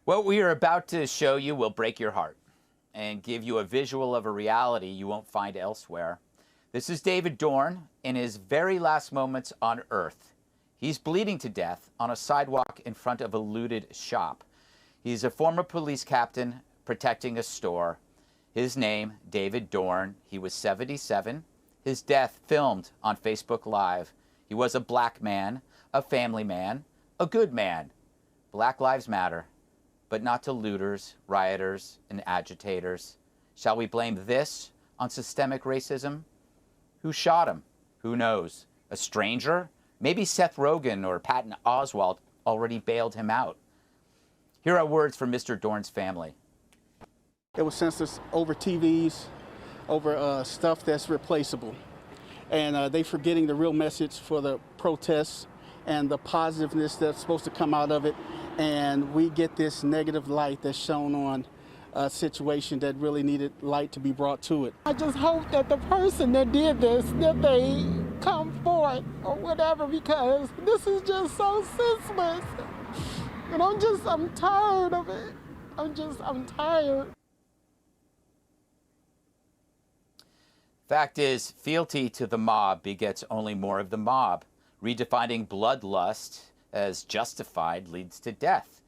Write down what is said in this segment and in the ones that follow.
What we are about to show you will break your heart and give you a visual of a reality you won't find elsewhere. This is David Dorn in his very last moments on Earth. He's bleeding to death on a sidewalk in front of a looted shop. He's a former police captain protecting a store. His name, David Dorn. He was 77. His death filmed on Facebook Live. He was a black man, a family man, a good man. Black lives matter, but not to looters, rioters, and agitators. Shall we blame this on systemic racism? Who shot him? Who knows? A stranger? Maybe Seth Rogen or Patton Oswalt already bailed him out. Here are words from Mr. Dorn's family. It was censored over TVs, over stuff that's replaceable. And they're forgetting the real message for the protests and the positiveness that's supposed to come out of it. And we get this negative light that's shown on a situation that really needed light to be brought to it. I just hope that the person that did this, that they come forward or whatever, because this is just so senseless. And I'm tired of it. I'm tired. Fact is, fealty to the mob begets only more of the mob. Redefining bloodlust as justified leads to death.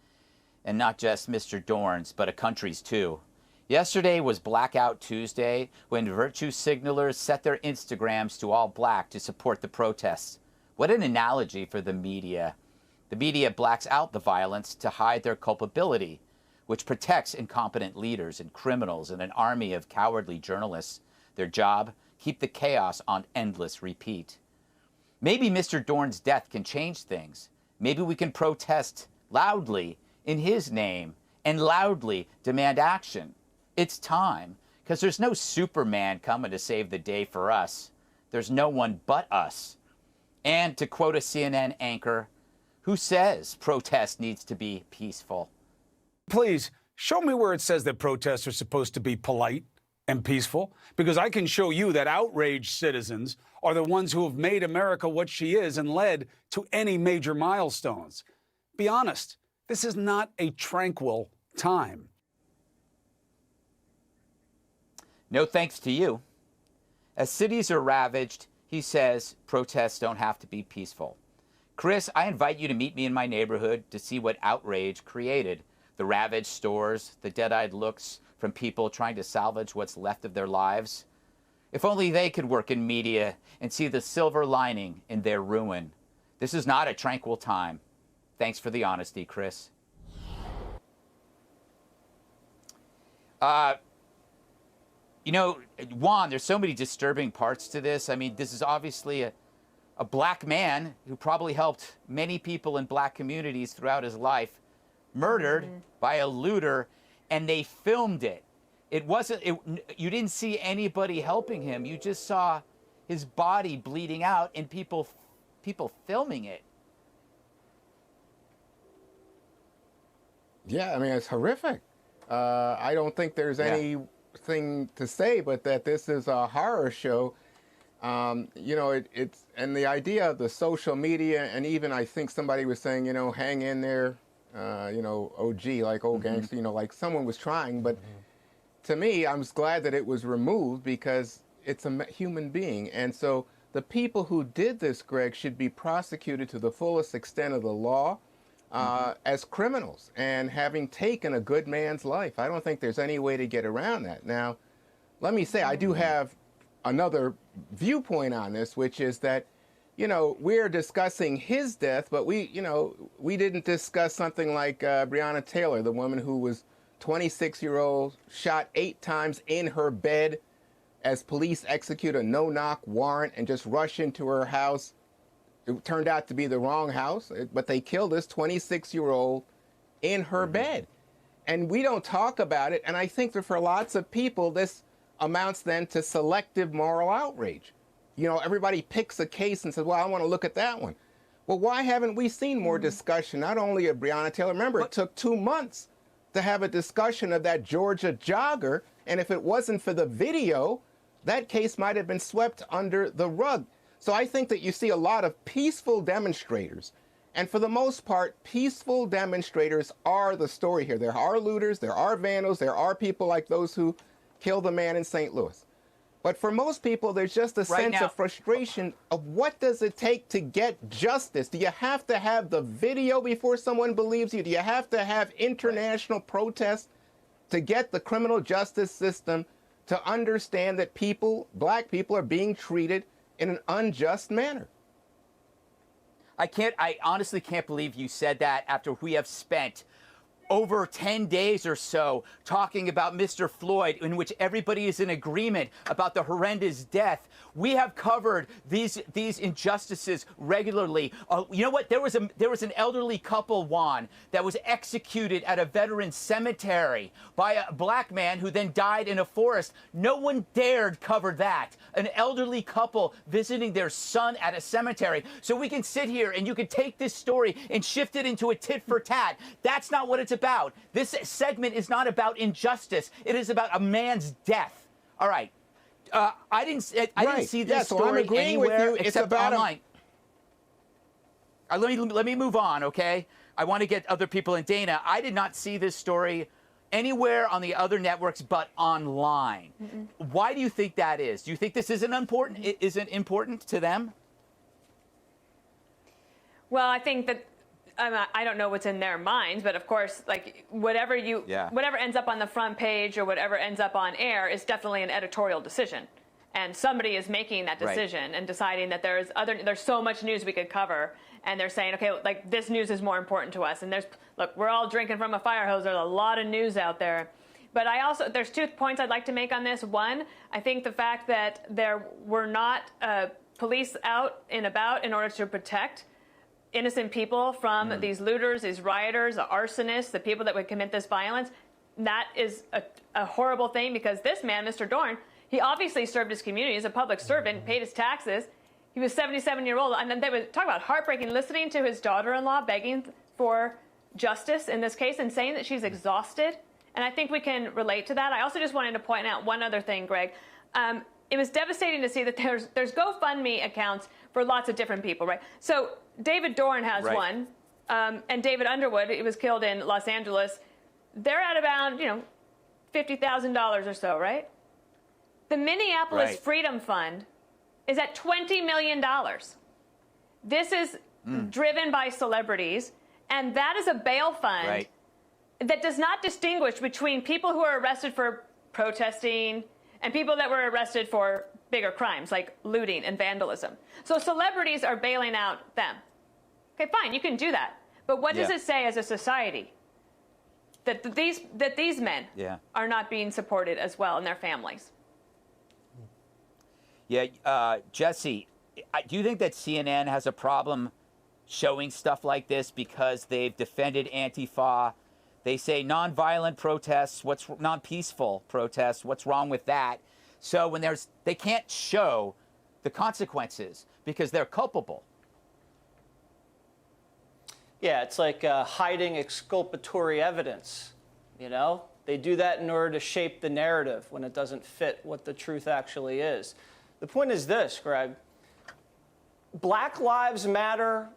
And not just Mr. Dorn's, but a country's too. Yesterday was Blackout Tuesday, when virtue signalers set their Instagrams to all black to support the protests. What an analogy for the media. The media blacks out the violence to hide their culpability, which protects incompetent leaders and criminals and an army of cowardly journalists. Their job, keep the chaos on endless repeat. Maybe Mr. Dorn's death can change things. Maybe we can protest loudly in his name and loudly demand action. It's time, because there's no Superman coming to save the day for us. There's no one but us. And to quote a CNN anchor, who says protest needs to be peaceful? Please, show me where it says that protests are supposed to be polite and peaceful, because I can show you that outraged citizens are the ones who have made America what she is and led to any major milestones. Be honest, this is not a tranquil time. No thanks to you. As cities are ravaged, he says protests don't have to be peaceful. Chris, I invite you to meet me in my neighborhood to see what outrage created. The ravaged stores, the dead-eyed looks from people trying to salvage what's left of their lives. If only they could work in media and see the silver lining in their ruin. This is not a tranquil time. Thanks for the honesty, Chris. You know, Juan, there's so many disturbing parts to this. I mean, this is obviously a black man who probably helped many people in black communities throughout his life, murdered by a looter, and they filmed it. It wasn't, you didn't see anybody helping him. You just saw his body bleeding out and people filming it. Yeah, I mean, it's horrific. I don't think there's anything to say but that this is a horror show. You know, it's, and the idea of the social media, and even I think somebody was saying, you know, hang in there, you know, OG, like old gangster, you know, like someone was trying. But to me, I'm just glad that it was removed, because it's a human being. And so the people who did this, Greg, should be prosecuted to the fullest extent of the law as criminals, and having taken a good man's life. I don't think there's any way to get around that. Now, let me say, I do have another viewpoint on this, which is that, you know, we're discussing his death, but we didn't discuss something like Breonna Taylor, the woman who was 26-year-old, shot 8 times in her bed as police execute a no-knock warrant and just rush into her house. It turned out to be the wrong house, but they killed this 26-year-old in her bed. And we don't talk about it, and I think that for lots of people, this amounts then to selective moral outrage. You know, everybody picks a case and says, well, I want to look at that one. Well, why haven't we seen more discussion, not only of Breonna Taylor? Remember, it took 2 months to have a discussion of that Georgia jogger, and if it wasn't for the video, that case might have been swept under the rug. So I think that you see a lot of peaceful demonstrators And for the most part, peaceful demonstrators are the story here. There are looters, there are vandals, there are people like those who killed the man in St. Louis. But for most people, there's just a sense of frustration of what does it take to get justice? Do you have to have the video before someone believes you? Do you have to have international protests to get the criminal justice system to understand that people, black people, are being treated in an unjust manner? I honestly can't believe you said that after we have spent over 10 days or so talking about Mr. Floyd, in which everybody is in agreement about the horrendous death. We have covered these injustices regularly. You know what? There was an elderly couple, Juan, that was executed at a veteran cemetery by a black man who then died in a forest. No one dared cover that. An elderly couple visiting their son at a cemetery. So we can sit here and you can take this story and shift it into a tit for tat. That's not what it's about. This segment is not about injustice. It is about a man's death. All right. I didn't see this story anywhere except online. Let me move on, okay? I want to get other people in. Dana, I did not see this story anywhere on the other networks but online. Why do you think that is? Do you think this isn't important to them? Well, I think that I don't know what's in their minds, but of course, like whatever ends up on the front page or whatever ends up on air is definitely an editorial decision, and somebody is making that decision and deciding that there's so much news we could cover, and they're saying, okay, like this news is more important to us, and look, we're all drinking from a fire hose. There's a lot of news out there. But there's 2 points I'd like to make on this. One, I think the fact that there were not police out and about in order to protect innocent people from these looters, these rioters, the arsonists, the people that would commit this violence, that is a horrible thing, because this man, Mr. Dorn, he obviously served his community as a public servant, paid his taxes. He was 77-year-old, and then they would talk about heartbreaking, listening to his daughter-in-law begging for justice in this case and saying that she's exhausted. And I think we can relate to that. I also just wanted to point out one other thing, Greg. It was devastating to see that there's GoFundMe accounts for lots of different people, right? So David Dorn has one, and David Underwood, he was killed in Los Angeles. They're at about, $50,000 or so, right? The Minneapolis Freedom Fund is at $20 million. This is driven by celebrities, and that is a bail fund that does not distinguish between people who are arrested for protesting and people that were arrested for bigger crimes like looting and vandalism. So celebrities are bailing out them. Okay, fine, you can do that. But what does it say as a society? That these men are not being supported as well, and their families. Yeah, Jesse, do you think that CNN has a problem showing stuff like this because they've defended Antifa? They say nonviolent protests, non-peaceful protests, what's wrong with that? So when they can't show the consequences because they're culpable. Yeah, it's like hiding exculpatory evidence, They do that in order to shape the narrative when it doesn't fit what the truth actually is. The point is this, Greg. Black lives matter.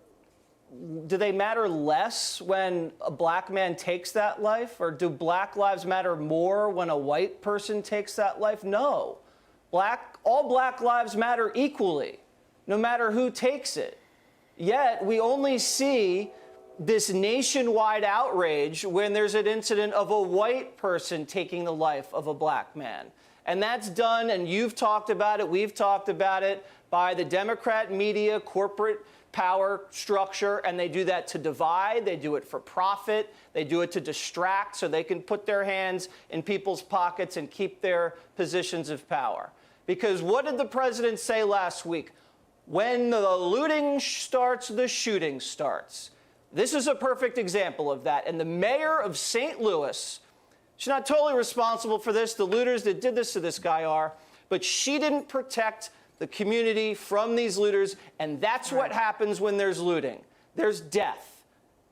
Do they matter less when a black man takes that life? Or do black lives matter more when a white person takes that life? No. All black lives matter equally, no matter who takes it. Yet we only see this nationwide outrage when there's an incident of a white person taking the life of a black man. And that's done, and you've talked about it, we've talked about it, by the Democrat media, corporate power structure, and they do that to divide, they do it for profit, they do it to distract so they can put their hands in people's pockets and keep their positions of power. Because what did the president say last week? When the looting starts, the shooting starts. This is a perfect example of that. And the mayor of St. Louis, she's not totally responsible for this, the looters that did this to this guy are, but she didn't protect the community from these looters, and that's what happens when there's looting. There's death.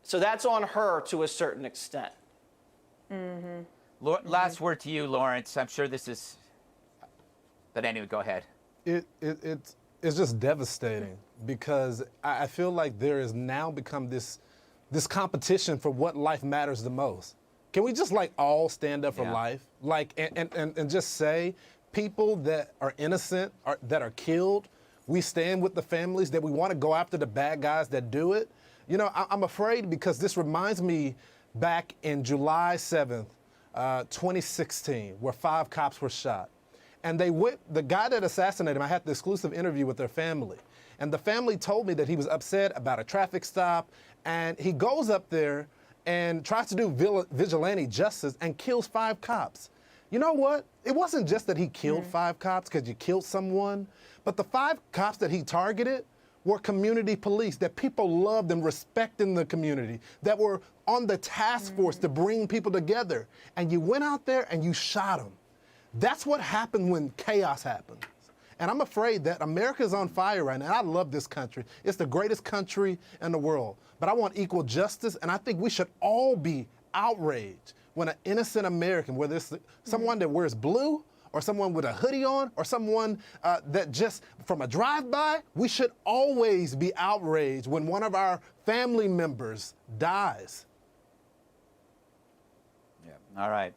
So that's on her to a certain extent. Last word to you, Lawrence. I'm sure this is... But anyway, go ahead. It's just devastating because I feel like there has now become this competition for what life matters the most. Can we just like all stand up for life? Like, and just say people that are innocent, that are killed, we stand with the families, that we want to go after the bad guys that do it? You know, I'm afraid because this reminds me back in July 7th, 2016, where 5 cops were shot. And the guy that assassinated him, I had the exclusive interview with their family. And the family told me that he was upset about a traffic stop, and he goes up there and tries to do vigilante justice and kills 5 cops. You know what? It wasn't just that he killed 5 cops because you killed someone, but the 5 cops that he targeted were community police, that people loved and respected in the community, that were on the task force to bring people together. And you went out there and you shot them. That's what happened when chaos happens. And I'm afraid that America is on fire right now. I love this country. It's the greatest country in the world. But I want equal justice, and I think we should all be outraged when an innocent American, whether it's someone that wears blue or someone with a hoodie on or someone that just from a drive-by, we should always be outraged when one of our family members dies. Yeah. All right.